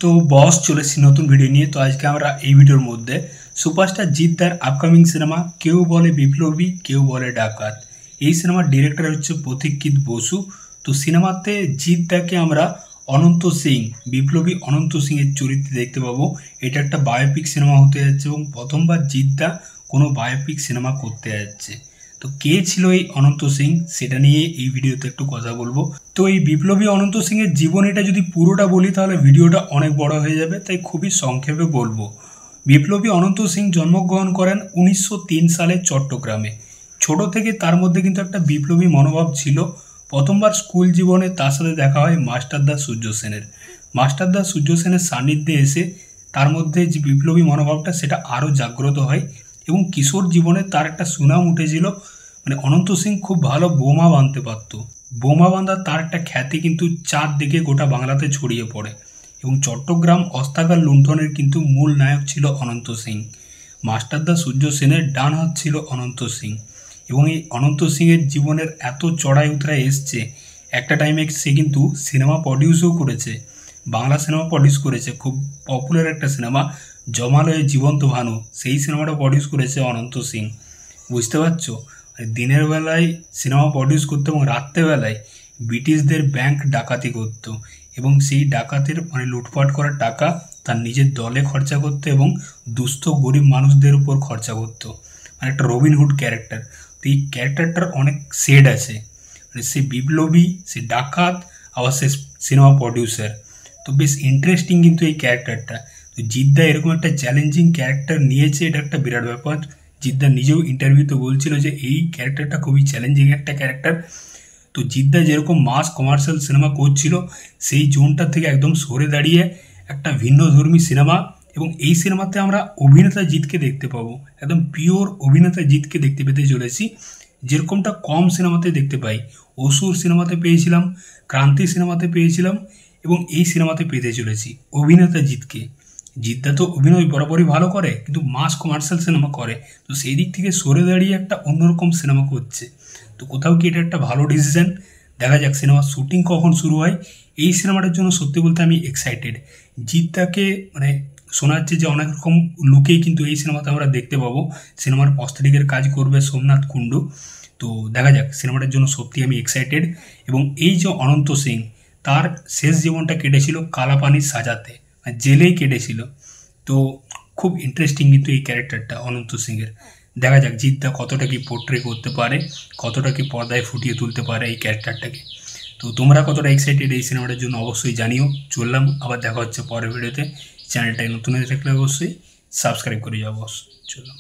তো বস চলেছি নতুন ভিডিও নিয়ে। তো আজকে আমরা এই ভিডিওর মধ্যে সুপারস্টার জিদ্দার আপকামিং সিনেমা কেউ বলে বিপ্লবী কেউ বলে ডাকাত, এই সিনেমার ডিরেক্টর হচ্ছে প্রতীক্ষিত বসু। তো সিনেমাতে জিদ্দাকে আমরা অনন্ত সিং, বিপ্লবী অনন্ত সিং এর চরিত্রে দেখতে পাবো। এটা একটা বায়োপিক সিনেমা হতে যাচ্ছে এবং প্রথমবার জিদ্দা কোনো বায়োপিক সিনেমা করতে যাচ্ছে। তো কে ছিল এই অনন্ত সিং সেটা নিয়ে এই ভিডিওতে একটু কথা বলবো। তো এই বিপ্লবী অনন্ত সিং এর জীবনীটা যদি পুরোটা বলি তাহলে ভিডিওটা অনেক বড় হয়ে যাবে, তাই খুবই সংক্ষেপে বলবো। বিপ্লবী অনন্ত সিং জন্মগ্রহণ করেন 1903 সালে চট্টগ্রামে। ছোট থেকে তার মধ্যে কিন্তু একটা বিপ্লবী মনোভাব ছিল। প্রথমবার স্কুল জীবনে তার সাথে দেখা হয় মাস্টারদা সূর্য সেনের। মাস্টারদা সূর্য সেনের সান্নিধ্যে এসে তার মধ্যে যে বিপ্লবী মনোভাবটা সেটা আরও জাগ্রত হয় এবং কিশোর জীবনে তার একটা সুনাম উঠেছিল। মানে অনন্ত সিং খুব ভালো বোমা বাঁধতে পারত। বোমা বাঁধার তার একটা খ্যাতি কিন্তু চারদিকে গোটা বাংলাতে ছড়িয়ে পড়ে এবং চট্টগ্রাম অস্ত্রাগার লুণ্ঠনের কিন্তু মূল নায়ক ছিল অনন্ত সিং। মাস্টারদা সূর্য সেনের ডান হাত ছিল অনন্ত সিং এবং এই অনন্ত সিংয়ের জীবনের এত চড়াই উতরাই এসছে, একটা টাইমে সে কিন্তু সিনেমা প্রডিউসও করেছে, বাংলা সিনেমা প্রডিউস করেছে। খুব পপুলার একটা সিনেমা জমালয়ে জীবন্ত ভানু, সেই সিনেমাটা প্রডিউস করেছে অনন্ত সিং। বুঝতে পারছো, দিনের বেলায় সিনেমা প্রডিউস করতো এবং রাত্রেবেলায় ব্রিটিশদের ব্যাংক ডাকাতি করতো এবং সেই ডাকাতের লুটপাট করা টাকা তার নিজের দলে খরচা করতো এবং দুস্থ গরিব মানুষদের উপর খরচা করতো। মানে একটা রবিনহুড ক্যারেক্টার। তো এই ক্যারেক্টারটার অনেক শেড আছে, মানে সে বিপ্লবী, সে ডাকাত, আবার সে সিনেমা প্রডিউসার। তো বেশ ইন্টারেস্টিং কিন্তু এই ক্যারেক্টারটা। তো জিদ্দা এরকম একটা চ্যালেঞ্জিং ক্যারেক্টার নিয়েছে, এটা একটা বিরাট ব্যাপার। জিদ্দা নিজেও ইন্টারভিউতে বলছিল যে এই ক্যারেক্টারটা খুবই চ্যালেঞ্জিং একটা ক্যারেক্টার। তো জিদ্দা যেরকম মাস কমার্শিয়াল সিনেমা করছিল সেই জোনটা থেকে একদম সরে দাঁড়িয়ে একটা ভিন্নধর্মী সিনেমা, এবং এই সিনেমাতে আমরা অভিনেতা জিতকে দেখতে পাবো, একদম পিওর অভিনেতা জিতকে দেখতে পেতে চলেছি, যেরকমটা কম সিনেমাতে দেখতে পাই। অসুর সিনেমাতে পেয়েছিলাম, ক্রান্তি সিনেমাতে পেয়েছিলাম এবং এই সিনেমাতে পেতে চলেছি অভিনেতা জিতকে। জিদ্দা তো অভিনয় বরাবরই ভালো করে কিন্তু মাস কমার্শিয়াল সিনেমা করে, তো সেই দিক থেকে সরে দাঁড়িয়ে একটা অন্যরকম সিনেমা করছে। তো কোথাও কি এটা একটা ভালো ডিসিশন? দেখা যাক সিনেমার শুটিং কখন শুরু হয়। এই সিনেমাটার জন্য সত্যি বলতে আমি এক্সাইটেড। জিদ্দাকে শোনা যাচ্ছে যে অনেক রকম লুকেই কিন্তু এই সিনেমাতে আমরা দেখতে পাবো। সিনেমার অস্থেটিকের কাজ করবে সোমনাথ কুণ্ডু। তো দেখা যাক, সিনেমাটার জন্য সত্যি আমি এক্সাইটেড। এবং এই যে অনন্ত সিং, তার শেষ জীবনটা কেটেছিল কালাপানির সাজাতে, জেলেই কেটেছিল। তো খুব ইন্টারেস্টিং কিন্তু এই ক্যারেক্টারটা অনন্ত সিংয়ের। দেখা যাক জিদ্দা কতটা কি পোর্ট্রে করতে পারে, কতটা কি পর্দায় ফুটিয়ে তুলতে পারে এই ক্যারেক্টারটাকে। তো তোমরা কতটা এক্সাইটেড এই সিনেমাটার জন্য অবশ্যই জানিও। চললাম, আবার দেখা হচ্ছে পরের ভিডিওতে। চ্যানেলটায় নতুন হয়ে থাকলে অবশ্যই সাবস্ক্রাইব করে যাও বস। চললাম।